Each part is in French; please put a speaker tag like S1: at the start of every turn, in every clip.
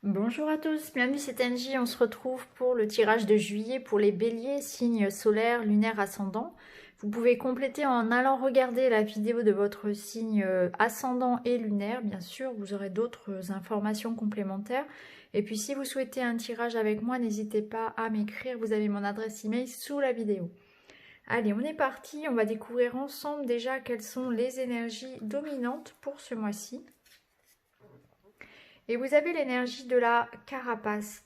S1: Bonjour à tous, bienvenue c'est Angie, on se retrouve pour le tirage de juillet pour les béliers, signes solaires, lunaires, ascendants. Vous pouvez compléter en allant regarder la vidéo de votre signe ascendant et lunaire, bien sûr, vous aurez d'autres informations complémentaires. Et puis si vous souhaitez un tirage avec moi, n'hésitez pas à m'écrire, vous avez mon adresse email sous la vidéo. Allez, on est parti, on va découvrir ensemble déjà quelles sont les énergies dominantes pour ce mois-ci. Et vous avez l'énergie de la carapace.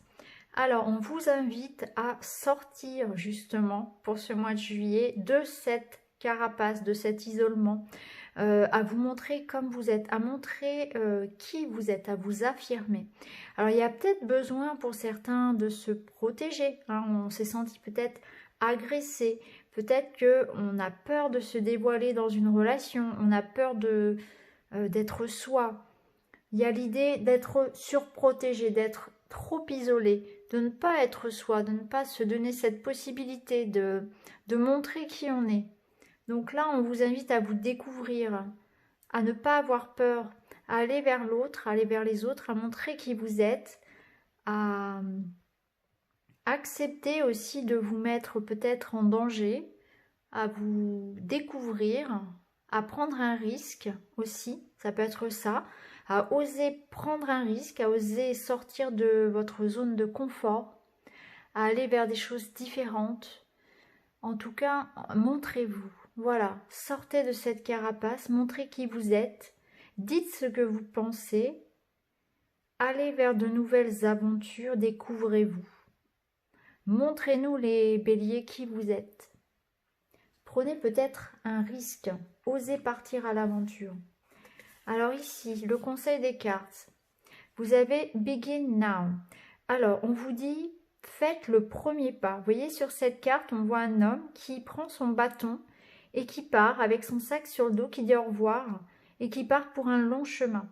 S1: Alors, on vous invite à sortir justement pour ce mois de juillet de cette carapace, de cet isolement, à vous montrer comme vous êtes, à montrer qui vous êtes, à vous affirmer. Alors, il y a peut-être besoin pour certains de se protéger. Hein, on s'est senti peut-être agressé, peut-être qu'on a peur de se dévoiler dans une relation, on a peur d'être soi. Il y a l'idée d'être surprotégé, d'être trop isolé, de ne pas être soi, de ne pas se donner cette possibilité de montrer qui on est. Donc là, on vous invite à vous découvrir, à ne pas avoir peur, à aller vers l'autre, à aller vers les autres, à montrer qui vous êtes, à accepter aussi de vous mettre peut-être en danger, à vous découvrir, à prendre un risque aussi, ça peut être ça, à oser prendre un risque, à oser sortir de votre zone de confort, à aller vers des choses différentes. En tout cas, montrez-vous. Voilà, sortez de cette carapace, montrez qui vous êtes, dites ce que vous pensez, allez vers de nouvelles aventures, découvrez-vous. Montrez-nous les béliers qui vous êtes. Prenez peut-être un risque, osez partir à l'aventure. Alors ici, le conseil des cartes. Vous avez Begin Now. Alors, on vous dit, faites le premier pas. Vous voyez, sur cette carte, on voit un homme qui prend son bâton et qui part avec son sac sur le dos, qui dit au revoir et qui part pour un long chemin.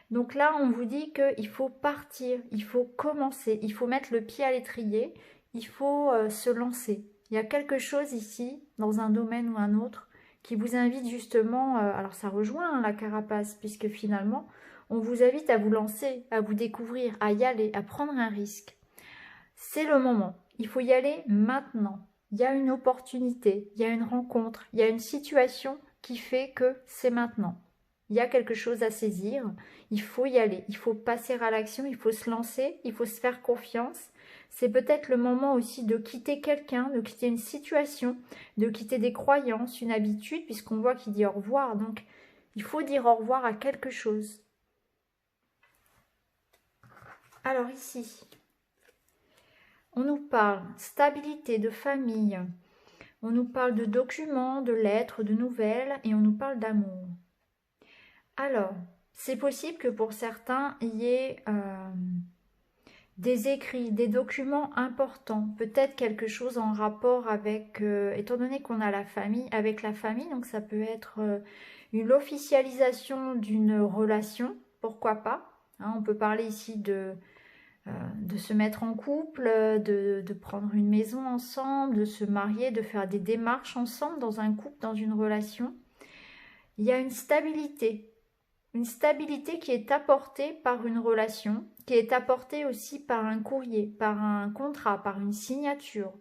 S1: Donc là, on vous dit qu'il faut partir, il faut commencer, il faut mettre le pied à l'étrier, il faut se lancer. Il y a quelque chose ici, dans un domaine ou un autre, qui vous invite justement, alors ça rejoint la carapace, puisque finalement, on vous invite à vous lancer, à vous découvrir, à y aller, à prendre un risque. C'est le moment, il faut y aller maintenant. Il y a une opportunité, il y a une rencontre, il y a une situation qui fait que c'est maintenant. Il y a quelque chose à saisir, il faut y aller, il faut passer à l'action, il faut se lancer, il faut se faire confiance. C'est peut-être le moment aussi de quitter quelqu'un, de quitter une situation, de quitter des croyances, une habitude, puisqu'on voit qu'il dit au revoir. Donc, il faut dire au revoir à quelque chose. Alors ici, on nous parle stabilité de famille, on nous parle de documents, de lettres, de nouvelles, et on nous parle d'amour. Alors, c'est possible que pour certains, il y ait des écrits, des documents importants, peut-être quelque chose en rapport avec, étant donné qu'on a la famille, avec la famille, donc ça peut être une officialisation d'une relation, pourquoi pas. Hein, on peut parler ici de se mettre en couple, de prendre une maison ensemble, de se marier, de faire des démarches ensemble dans un couple, dans une relation. Il y a une stabilité qui est apportée par une relation, qui est apportée aussi par un courrier, par un contrat, par une signature.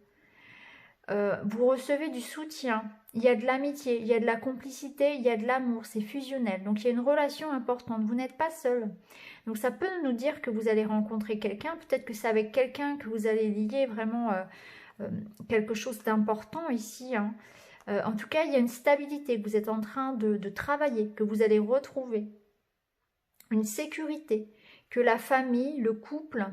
S1: Vous recevez du soutien, il y a de l'amitié, il y a de la complicité, il y a de l'amour, c'est fusionnel. Donc il y a une relation importante, vous n'êtes pas seul. Donc ça peut nous dire que vous allez rencontrer quelqu'un, peut-être que c'est avec quelqu'un que vous allez lier vraiment quelque chose d'important ici. Hein. En tout cas, il y a une stabilité que vous êtes en train de travailler, que vous allez retrouver. Une sécurité, que la famille, le couple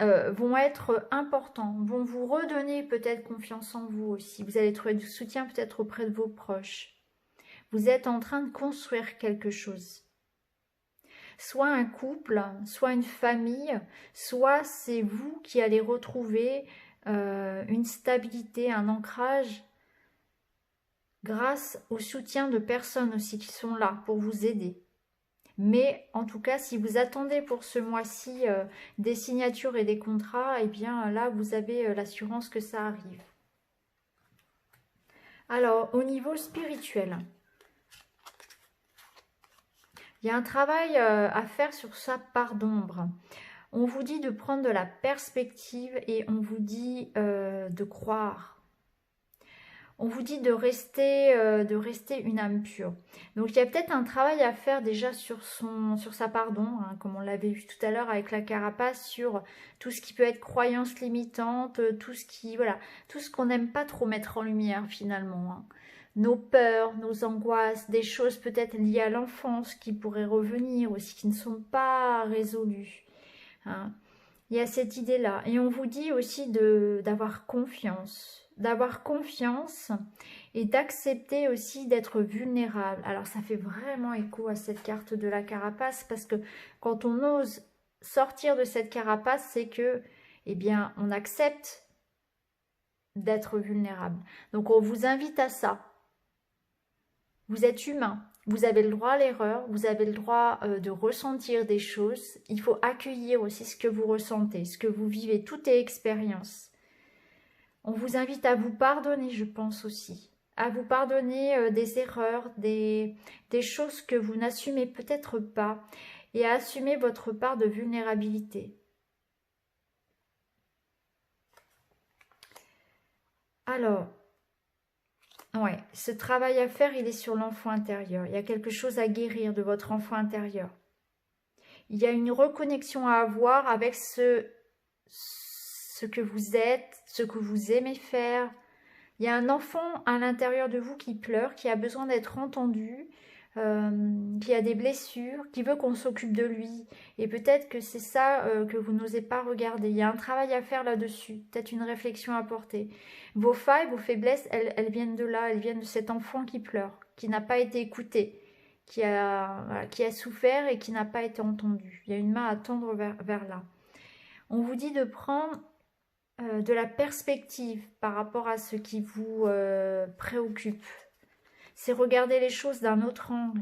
S1: vont être importants, vont vous redonner peut-être confiance en vous aussi. Vous allez trouver du soutien peut-être auprès de vos proches. Vous êtes en train de construire quelque chose. Soit un couple, soit une famille, soit c'est vous qui allez retrouver une stabilité, un ancrage grâce au soutien de personnes aussi qui sont là pour vous aider. Mais en tout cas, si vous attendez pour ce mois-ci des signatures et des contrats, eh bien là, vous avez l'assurance que ça arrive. Alors, au niveau spirituel, il y a un travail à faire sur sa part d'ombre. On vous dit de prendre de la perspective et on vous dit de croire. On vous dit de rester une âme pure. Donc il y a peut-être un travail à faire déjà sur sa pardon, hein, comme on l'avait vu tout à l'heure avec la carapace, sur tout ce qui peut être croyance limitante, tout ce qu'on n'aime pas trop mettre en lumière finalement. Hein. Nos peurs, nos angoisses, des choses peut-être liées à l'enfance qui pourraient revenir aussi, qui ne sont pas résolues. Hein. Il y a cette idée-là. Et on vous dit aussi d'avoir confiance et d'accepter aussi d'être vulnérable. Alors ça fait vraiment écho à cette carte de la carapace parce que quand on ose sortir de cette carapace, c'est que, eh bien, on accepte d'être vulnérable. Donc on vous invite à ça. Vous êtes humain, vous avez le droit à l'erreur, vous avez le droit de ressentir des choses. Il faut accueillir aussi ce que vous ressentez, ce que vous vivez, tout est expérience. On vous invite à vous pardonner, je pense aussi. À vous pardonner des erreurs, des choses que vous n'assumez peut-être pas et à assumer votre part de vulnérabilité. Alors, ouais, ce travail à faire, il est sur l'enfant intérieur. Il y a quelque chose à guérir de votre enfant intérieur. Il y a une reconnexion à avoir avec ce que vous êtes, ce que vous aimez faire. Il y a un enfant à l'intérieur de vous qui pleure, qui a besoin d'être entendu, qui a des blessures, qui veut qu'on s'occupe de lui. Et peut-être que c'est ça que vous n'osez pas regarder. Il y a un travail à faire là-dessus, peut-être une réflexion à porter. Vos failles, vos faiblesses, elles viennent de là, elles viennent de cet enfant qui pleure, qui n'a pas été écouté, qui a souffert et qui n'a pas été entendu. Il y a une main à tendre vers là. On vous dit de prendre de la perspective par rapport à ce qui vous préoccupe. C'est regarder les choses d'un autre angle.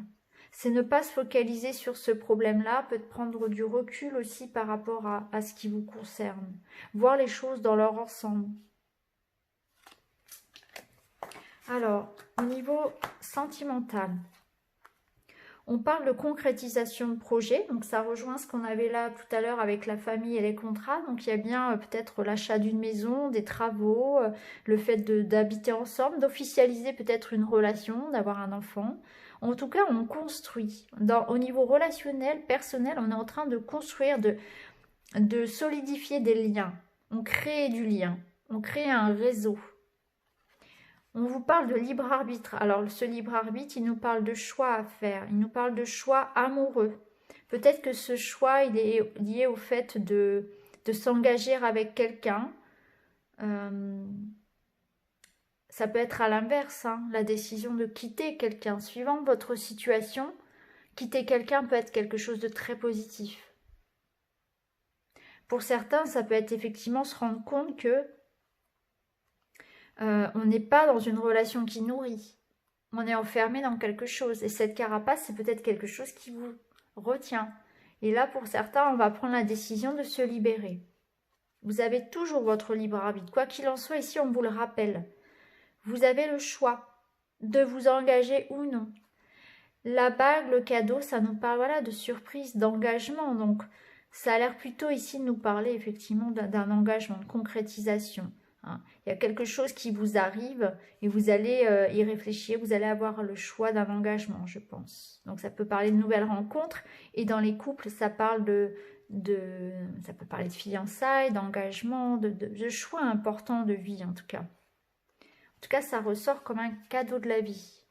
S1: C'est ne pas se focaliser sur ce problème-là, peut prendre du recul aussi par rapport à ce qui vous concerne. Voir les choses dans leur ensemble. Alors, au niveau sentimental, on parle de concrétisation de projet, donc ça rejoint ce qu'on avait là tout à l'heure avec la famille et les contrats. Donc il y a bien peut-être l'achat d'une maison, des travaux, le fait d'habiter ensemble, d'officialiser peut-être une relation, d'avoir un enfant. En tout cas, on construit. Au niveau relationnel, personnel, on est en train de construire, de solidifier des liens. On crée du lien, on crée un réseau. On vous parle de libre arbitre. Alors, ce libre arbitre, il nous parle de choix à faire. Il nous parle de choix amoureux. Peut-être que ce choix, il est lié au fait de s'engager avec quelqu'un. Ça peut être à l'inverse, hein, la décision de quitter quelqu'un. Suivant votre situation, quitter quelqu'un peut être quelque chose de très positif. Pour certains, ça peut être effectivement se rendre compte que on n'est pas dans une relation qui nourrit. On est enfermé dans quelque chose. Et cette carapace, c'est peut-être quelque chose qui vous retient. Et là, pour certains, on va prendre la décision de se libérer. Vous avez toujours votre libre arbitre. Quoi qu'il en soit, ici, on vous le rappelle. Vous avez le choix de vous engager ou non. La bague, le cadeau, ça nous parle de surprise, d'engagement. Donc, ça a l'air plutôt ici de nous parler effectivement d'un engagement, de concrétisation. Il y a quelque chose qui vous arrive et vous allez y réfléchir, vous allez avoir le choix d'un engagement, je pense. Donc ça peut parler de nouvelles rencontres et dans les couples, ça parle ça peut parler de fiançailles, d'engagement, de choix importants de vie en tout cas. En tout cas, ça ressort comme un cadeau de la vie.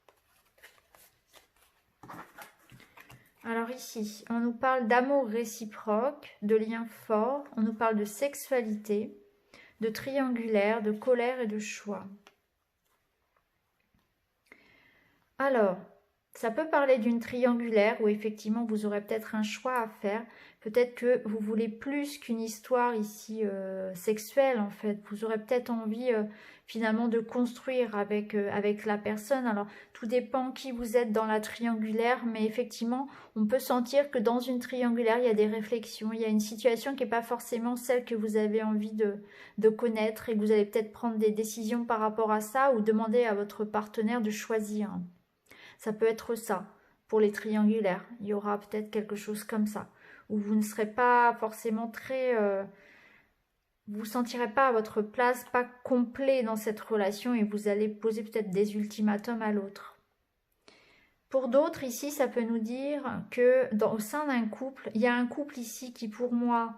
S1: Alors ici, on nous parle d'amour réciproque, de liens forts, on nous parle de sexualité, de triangulaire, de colère et de choix. Alors, ça peut parler d'une triangulaire où effectivement vous aurez peut-être un choix à faire. Peut-être que vous voulez plus qu'une histoire ici sexuelle en fait. Vous aurez peut-être envie finalement de construire avec la personne. Alors tout dépend qui vous êtes dans la triangulaire, mais effectivement on peut sentir que dans une triangulaire il y a des réflexions, il y a une situation qui n'est pas forcément celle que vous avez envie de connaître et que vous allez peut-être prendre des décisions par rapport à ça ou demander à votre partenaire de choisir. Ça peut être ça pour les triangulaires, il y aura peut-être quelque chose comme ça. où vous ne serez pas forcément très... vous ne sentirez pas à votre place, pas complet dans cette relation et vous allez poser peut-être des ultimatums à l'autre. Pour d'autres, ici, ça peut nous dire que au sein d'un couple, il y a un couple ici qui, pour moi,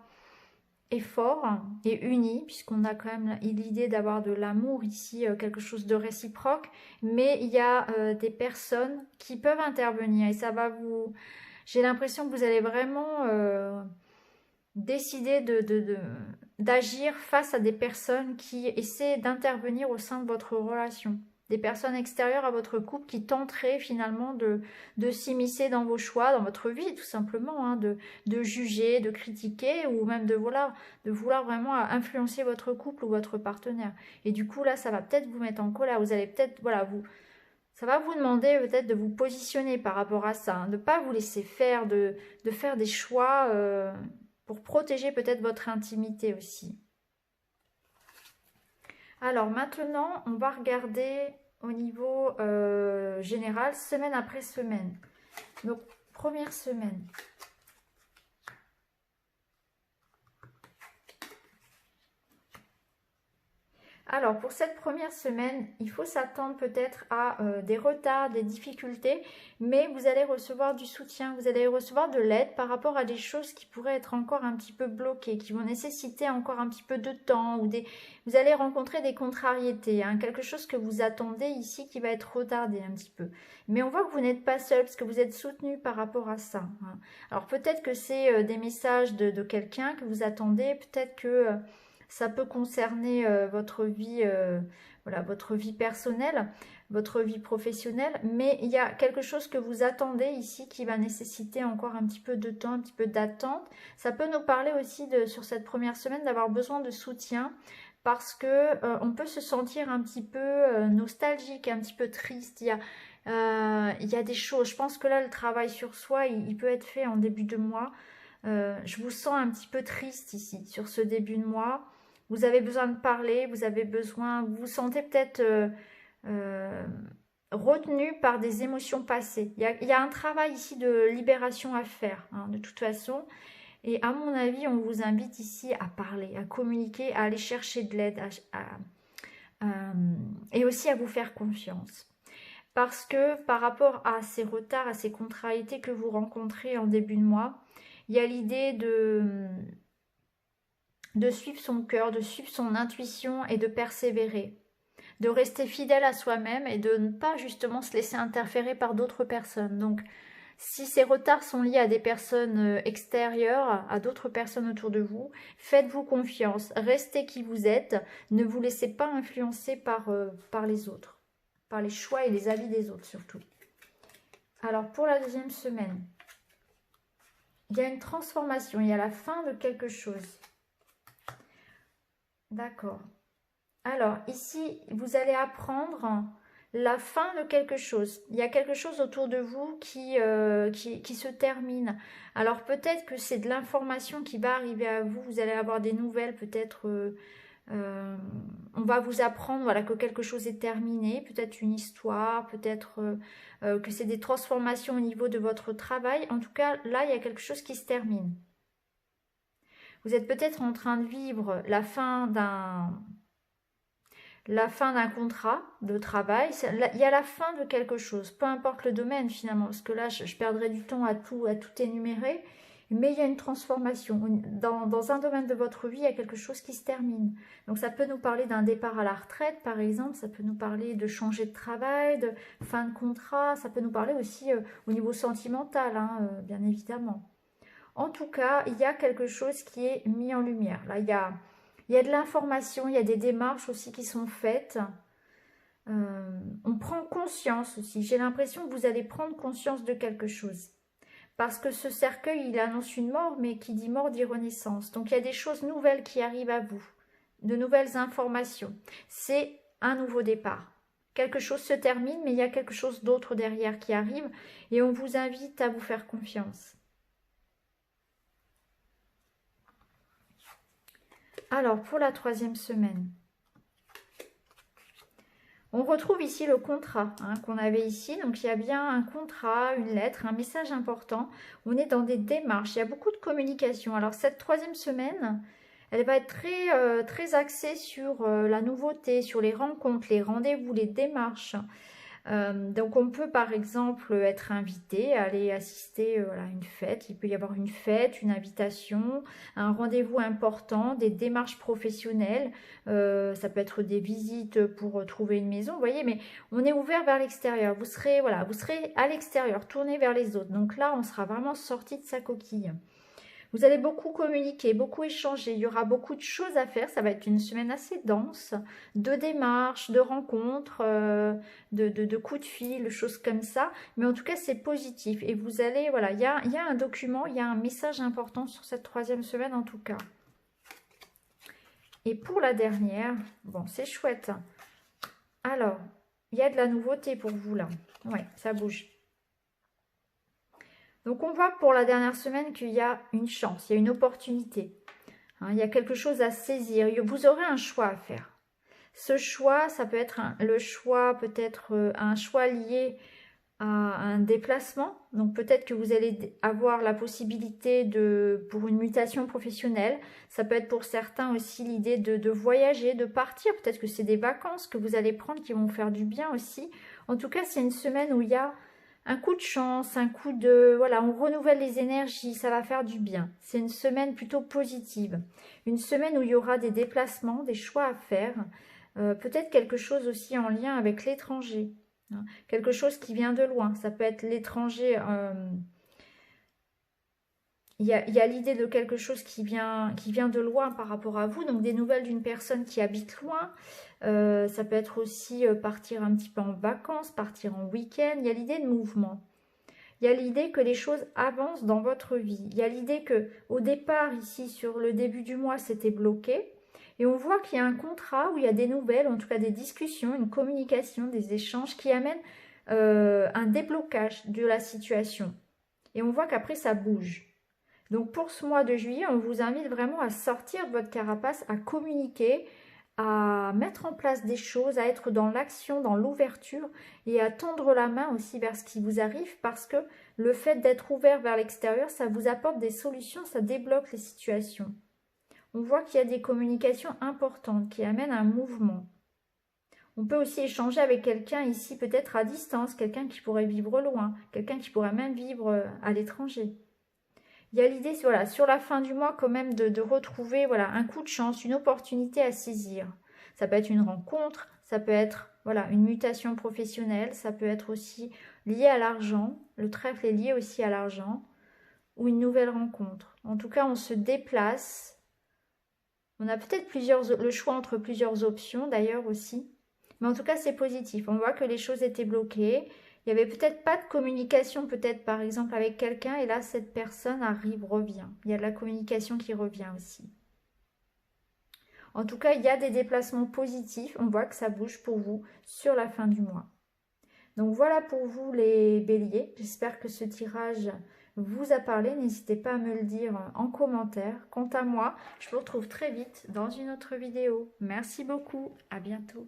S1: est fort et uni, puisqu'on a quand même l'idée d'avoir de l'amour ici, quelque chose de réciproque, mais il y a des personnes qui peuvent intervenir et ça va vous... J'ai l'impression que vous allez vraiment décider d'agir face à des personnes qui essaient d'intervenir au sein de votre relation. Des personnes extérieures à votre couple qui tenteraient finalement de s'immiscer dans vos choix, dans votre vie tout simplement, hein, de juger, de critiquer ou même de vouloir vraiment influencer votre couple ou votre partenaire. Et du coup là ça va peut-être vous mettre en colère, vous allez peut-être, voilà, ça va vous demander peut-être de vous positionner par rapport à ça, hein, de ne pas vous laisser faire, de faire des choix pour protéger peut-être votre intimité aussi. Alors maintenant, on va regarder au niveau général, semaine après semaine. Donc, première semaine. Alors, pour cette première semaine, il faut s'attendre peut-être à des retards, des difficultés, mais vous allez recevoir du soutien, vous allez recevoir de l'aide par rapport à des choses qui pourraient être encore un petit peu bloquées, qui vont nécessiter encore un petit peu de temps, ou vous allez rencontrer des contrariétés, hein, quelque chose que vous attendez ici qui va être retardé un petit peu. Mais on voit que vous n'êtes pas seul, parce que vous êtes soutenu par rapport à ça, hein. Alors peut-être que c'est des messages de quelqu'un que vous attendez, peut-être que... ça peut concerner votre vie, voilà, votre vie personnelle, votre vie professionnelle, mais il y a quelque chose que vous attendez ici qui va nécessiter encore un petit peu de temps, un petit peu d'attente. Ça peut nous parler aussi sur cette première semaine d'avoir besoin de soutien parce que on peut se sentir un petit peu nostalgique, un petit peu triste. Il y a des choses, je pense que là le travail sur soi, il peut être fait en début de mois. Je vous sens un petit peu triste ici, sur ce début de mois. Vous avez besoin de parler, vous vous sentez peut-être retenu par des émotions passées. Il y a un travail ici de libération à faire, hein, de toute façon. Et à mon avis, on vous invite ici à parler, à communiquer, à aller chercher de l'aide et aussi à vous faire confiance. Parce que par rapport à ces retards, à ces contrariétés que vous rencontrez en début de mois, il y a l'idée de suivre son cœur, de suivre son intuition et de persévérer. De rester fidèle à soi-même et de ne pas justement se laisser interférer par d'autres personnes. Donc, si ces retards sont liés à des personnes extérieures, à d'autres personnes autour de vous, faites-vous confiance, restez qui vous êtes, ne vous laissez pas influencer par les autres, par les choix et les avis des autres surtout. Alors, pour la deuxième semaine, il y a une transformation, il y a la fin de quelque chose. D'accord. Alors, ici, vous allez apprendre la fin de quelque chose. Il y a quelque chose autour de vous qui se termine. Alors, peut-être que c'est de l'information qui va arriver à vous. Vous allez avoir des nouvelles, peut-être... on va vous apprendre voilà, que quelque chose est terminé. Peut-être une histoire, peut-être que c'est des transformations au niveau de votre travail. En tout cas, là, il y a quelque chose qui se termine. Vous êtes peut-être en train de vivre la fin d'un contrat de travail, il y a la fin de quelque chose, peu importe le domaine finalement, parce que là je perdrais du temps à tout énumérer, mais il y a une transformation. Dans un domaine de votre vie, il y a quelque chose qui se termine. Donc ça peut nous parler d'un départ à la retraite par exemple, ça peut nous parler de changer de travail, de fin de contrat, ça peut nous parler aussi au niveau sentimental, hein, bien évidemment. En tout cas, il y a quelque chose qui est mis en lumière. Là, il y a de l'information, il y a des démarches aussi qui sont faites. On prend conscience aussi. J'ai l'impression que vous allez prendre conscience de quelque chose. Parce que ce cercueil, il annonce une mort, mais qui dit mort dit renaissance. Donc, il y a des choses nouvelles qui arrivent à vous. De nouvelles informations. C'est un nouveau départ. Quelque chose se termine, mais il y a quelque chose d'autre derrière qui arrive. Et on vous invite à vous faire confiance. Alors, pour la troisième semaine, On retrouve ici le contrat qu'on avait ici. Donc, il y a bien un contrat, une lettre, un message important. On est dans des démarches. Il y a beaucoup de communication. Alors, cette 3e semaine, elle va être très axée sur la nouveauté, sur les rencontres, les rendez-vous, les démarches. Donc, on peut par exemple être invité à aller assister à une fête. Il peut y avoir une fête, une invitation, un rendez-vous important, des démarches professionnelles. Ça peut être des visites pour trouver une maison, vous voyez, mais on est ouvert vers l'extérieur. Vous serez à l'extérieur, tourné vers les autres. Donc là, on sera vraiment sorti de sa coquille. Vous allez beaucoup communiquer, beaucoup échanger. Il y aura beaucoup de choses à faire. Ça va être une semaine assez dense, de démarches, de rencontres, de coups de fil, choses comme ça. Mais en tout cas, c'est positif. Et vous allez, voilà, il y a un document, il y a un message important sur cette 3e semaine en tout cas. Et pour la dernière, bon, c'est chouette. Alors, il y a de la nouveauté pour vous là. Ouais, ça bouge. Donc, on voit pour la dernière semaine qu'il y a une chance, il y a une opportunité. Il y a quelque chose à saisir. Vous aurez un choix à faire. Ce choix, ça peut être le choix, peut-être un choix lié à un déplacement. Donc, peut-être que vous allez avoir la possibilité pour une mutation professionnelle. Ça peut être pour certains aussi l'idée de voyager, de partir. Peut-être que c'est des vacances que vous allez prendre qui vont vous faire du bien aussi. En tout cas, c'est une semaine où il y a un coup de chance, un coup de... Voilà, on renouvelle les énergies, ça va faire du bien. C'est une semaine plutôt positive. Une semaine où il y aura des déplacements, des choix à faire. Peut-être quelque chose aussi en lien avec l'étranger. Quelque chose qui vient de loin. Ça peut être l'étranger... Il y a l'idée de quelque chose qui vient de loin par rapport à vous. Donc des nouvelles d'une personne qui habite loin. Ça peut être aussi partir un petit peu en vacances, partir en week-end. Il y a l'idée de mouvement. Il y a l'idée que les choses avancent dans votre vie. Il y a l'idée que au départ, ici, sur le début du mois, c'était bloqué. Et on voit qu'il y a un contrat où il y a des nouvelles, en tout cas des discussions, une communication, des échanges qui amènent un déblocage de la situation. Et on voit qu'après, ça bouge. Donc pour ce mois de juillet, on vous invite vraiment à sortir de votre carapace, à communiquer, à mettre en place des choses, à être dans l'action, dans l'ouverture et à tendre la main aussi vers ce qui vous arrive parce que le fait d'être ouvert vers l'extérieur, ça vous apporte des solutions, ça débloque les situations. On voit qu'il y a des communications importantes qui amènent un mouvement. On peut aussi échanger avec quelqu'un ici peut-être à distance, quelqu'un qui pourrait vivre loin, quelqu'un qui pourrait même vivre à l'étranger. Il y a l'idée voilà, sur la fin du mois quand même de retrouver voilà, un coup de chance, une opportunité à saisir. Ça peut être une rencontre, ça peut être voilà, une mutation professionnelle, ça peut être aussi lié à l'argent. Le trèfle est lié aussi à l'argent ou une nouvelle rencontre. En tout cas, on se déplace. On a peut-être le choix entre plusieurs options d'ailleurs aussi. Mais en tout cas, c'est positif. On voit que les choses étaient bloquées. Il n'y avait peut-être pas de communication, peut-être par exemple avec quelqu'un, et là, cette personne arrive, revient. Il y a de la communication qui revient aussi. En tout cas, il y a des déplacements positifs. On voit que ça bouge pour vous sur la fin du mois. Donc voilà pour vous les béliers. J'espère que ce tirage vous a parlé. N'hésitez pas à me le dire en commentaire. Quant à moi, je vous retrouve très vite dans une autre vidéo. Merci beaucoup. À bientôt.